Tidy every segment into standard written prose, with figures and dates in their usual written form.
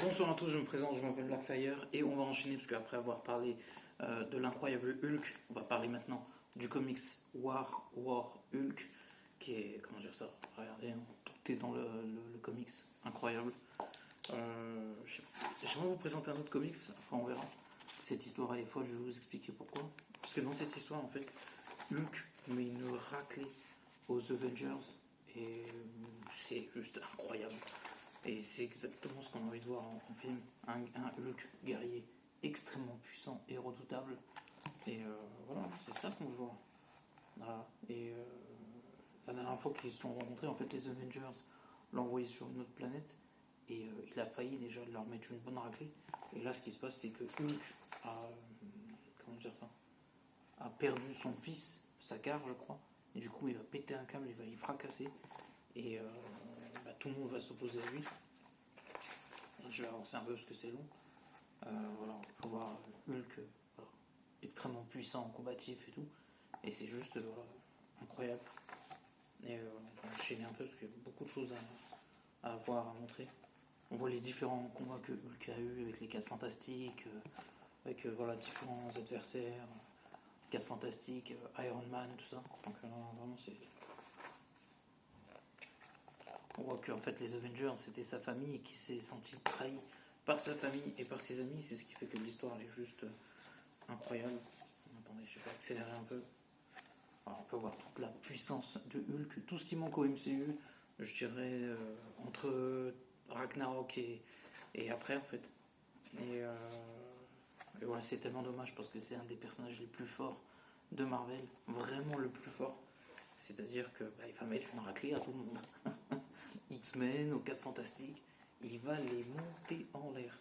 Bonsoir à tous, je me présente, je m'appelle Blackfire et on va enchaîner parce qu'après avoir parlé de l'incroyable Hulk, on va parler maintenant du comics War Hulk qui est, comment dire ça, regardez, hein, tout est dans le comics, incroyable. J'aimerais vous présenter un autre comics, après on verra. Cette histoire elle est folle, je vais vous expliquer pourquoi. Parce que dans cette histoire en fait, Hulk met une raclée aux Avengers et c'est juste incroyable. Et c'est exactement ce qu'on a envie de voir en film. Un Hulk guerrier extrêmement puissant et redoutable. Et voilà, c'est ça qu'on veut voir. Voilà. Et la dernière fois qu'ils se sont rencontrés, en fait, les Avengers l'ont envoyé sur une autre planète. Et il a failli déjà leur mettre une bonne raclée. Et là, ce qui se passe, c'est que Hulk a, comment dire ça, a perdu son fils, Sakaar, je crois. Et du coup, il va péter un câble, il va y fracasser. Et tout le monde va s'opposer à lui. Je vais avancer un peu parce que c'est long. Voilà, on peut voir Hulk extrêmement puissant, combatif et tout. Et c'est juste incroyable. Et on va enchaîner un peu parce qu'il y a beaucoup de choses à voir, à montrer. On voit les différents combats que Hulk a eu avec les 4 Fantastiques, avec voilà, différents adversaires, 4 Fantastiques, Iron Man, tout ça. Donc vraiment c'est... On voit que en fait, les Avengers, c'était sa famille et qui s'est senti trahi par sa famille et par ses amis. C'est ce qui fait que l'histoire est juste incroyable. Attendez, je vais accélérer un peu. Alors, on peut voir toute la puissance de Hulk, tout ce qui manque au MCU, je dirais, entre Ragnarok et après, en fait. Et voilà, c'est tellement dommage parce que c'est un des personnages les plus forts de Marvel, vraiment le plus fort. C'est-à-dire que il va mettre une raclée à tout le monde. X-Men, aux 4 Fantastiques, il va les monter en l'air.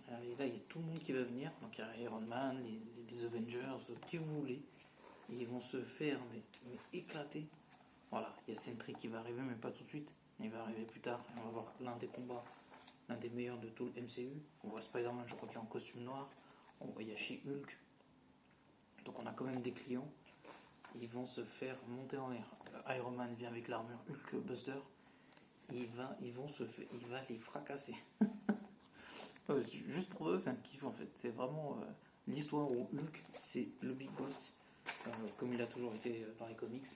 Et là, il y a tout le monde qui va venir. Donc, il y a Iron Man, les Avengers, qui vous voulez. Et ils vont se faire mais éclater. Voilà, il y a Sentry qui va arriver, mais pas tout de suite. Il va arriver plus tard. Et on va voir l'un des combats, l'un des meilleurs de tout le MCU. On voit Spider-Man, je crois qu'il est en costume noir. On voit She-Hulk. Donc, on a quand même des clients. Ils vont se faire monter en l'air. Iron Man vient avec l'armure Hulk Buster. Il va les fracasser. Juste pour ça, c'est un kiff en fait. C'est vraiment l'histoire où Hulk, c'est le big boss, comme il a toujours été dans les comics.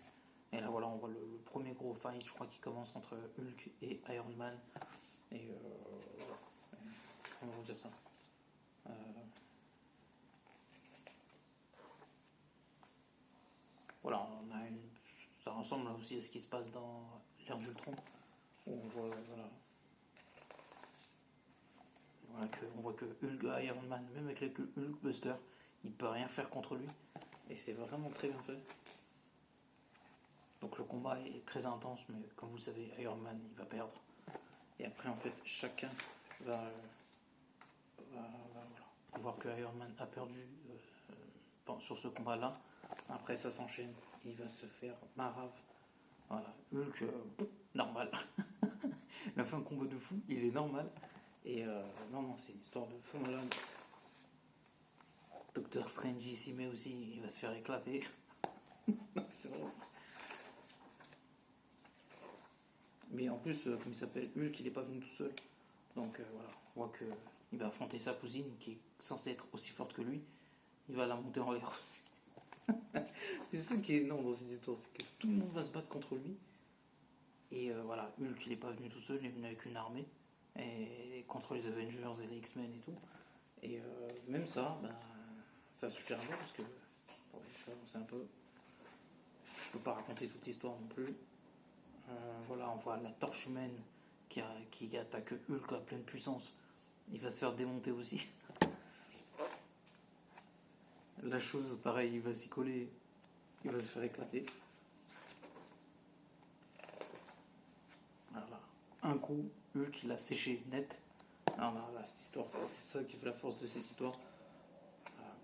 Et là, voilà, on voit le premier gros fight, je crois, qui commence entre Hulk et Iron Man. Et voilà. Comment vous dire ça Voilà, ça ressemble aussi à ce qui se passe dans l'ère d'Ultron. Où on voit, voilà. On voit que Hulk, Iron Man, même avec le Hulk Buster, il peut rien faire contre lui. Et c'est vraiment très bien fait. Donc le combat est très intense, mais comme vous le savez, Iron Man, il va perdre. Et après, en fait, chacun va voilà. On voit que Iron Man a perdu sur ce combat-là. Après, ça s'enchaîne. Il va se faire marave. Voilà. Hulk, normal. Il a fait un combat de fou, il est normal. Et non, c'est une histoire de fou malade. Doctor Strange ici, mais aussi, il va se faire éclater. C'est vrai. Mais en plus, comme il s'appelle Hulk, il n'est pas venu tout seul. Donc voilà, on voit qu'il va affronter sa cousine qui est censée être aussi forte que lui. Il va la monter en l'air aussi. C'est ça qui est énorme dans cette histoire, c'est que tout le monde va se battre contre lui. Et voilà, Hulk, il n'est pas venu tout seul, il est venu avec une armée. Et contre les Avengers et les X-Men et tout. Et même ça, ça suffira pas parce que... Attendez, je vais avancer un peu. Je peux pas raconter toute l'histoire non plus. Voilà, on voit la torche humaine qui attaque Hulk à pleine puissance. Il va se faire démonter aussi. La chose, pareil, il va s'y coller. Il va se faire éclater. Voilà. Un coup, Hulk, il a séché net. Alors là, cette histoire, c'est ça qui fait la force de cette histoire.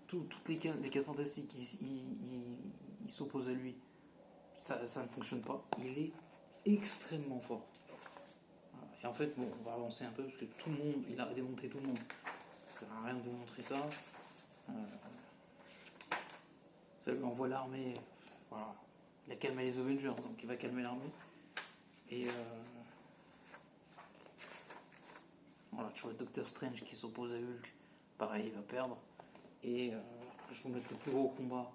Toutes les 4 fantastiques, ils s'opposent à lui. Ça ne fonctionne pas. Il est extrêmement fort. Et en fait, bon, on va avancer un peu parce que tout le monde, il a démonté tout le monde. Ça sert à rien de vous montrer ça. Ça lui envoie l'armée. Voilà. Il a calmé les Avengers, donc il va calmer l'armée. Et tu vois Doctor Strange qui s'oppose à Hulk, pareil, il va perdre. Et je vous mets le plus gros combat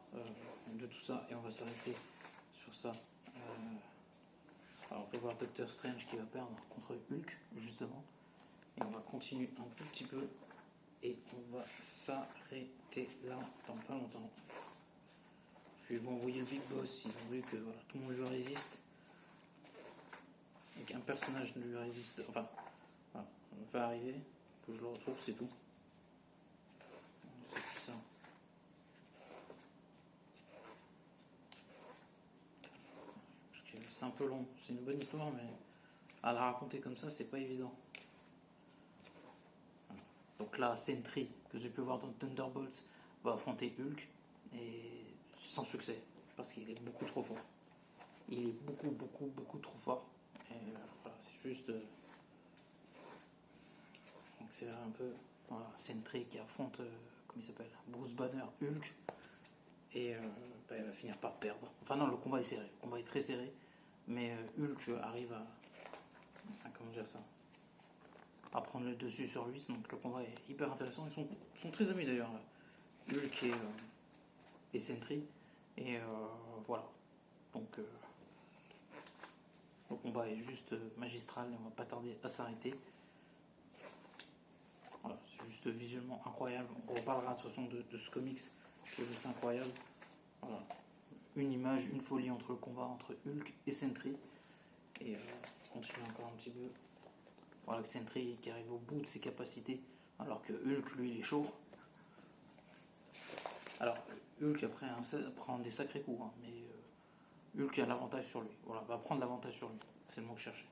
de tout ça, et on va s'arrêter sur ça. Alors on peut voir Doctor Strange qui va perdre contre Hulk, justement. Et on va continuer un tout petit peu, et on va s'arrêter là dans pas longtemps. Je vais vous envoyer le Big Boss, ils ont vu que voilà, tout le monde lui résiste. Et qu'un personnage ne lui résiste. Enfin, voilà, on va arriver. Il faut que je le retrouve, c'est tout. C'est ça. Parce que c'est un peu long. C'est une bonne histoire, mais à la raconter comme ça, c'est pas évident. Voilà. Donc là, Sentry, que j'ai pu voir dans Thunderbolts, va affronter Hulk. Et sans succès. Parce qu'il est beaucoup trop fort. Il est beaucoup trop fort. Et voilà, c'est juste. Donc c'est un peu. Voilà, Sentry qui affronte. Comment il s'appelle, Bruce Banner, Hulk. Et bah, il va finir par perdre. Enfin, non, le combat est serré. Le combat est très serré. Mais Hulk arrive à. Comment dire ça, à prendre le dessus sur lui. Donc le combat est hyper intéressant. Ils sont très amis d'ailleurs. Hulk et Sentry. Et voilà. Donc. Le combat est juste magistral et on va pas tarder à s'arrêter. Voilà, c'est juste visuellement incroyable. On reparlera de toute façon de ce comics qui est juste incroyable. Voilà. Une image, une folie entre le combat entre Hulk et Sentry. Et on continue encore un petit peu. Voilà que Sentry qui arrive au bout de ses capacités alors que Hulk lui il est chaud. Alors Hulk après prend des sacrés coups, hein, mais Hulk a l'avantage sur lui. Voilà, va prendre l'avantage sur lui. C'est le mot que je cherchais.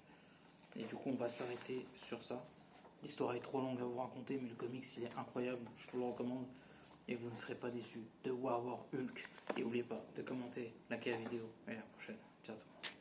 Et du coup, on va s'arrêter sur ça. L'histoire est trop longue à vous raconter, mais le comics, il est incroyable. Je vous le recommande. Et vous ne serez pas déçus de War Hulk. Et n'oubliez pas de commenter, liker la vidéo. Et à la prochaine. Ciao tout le monde.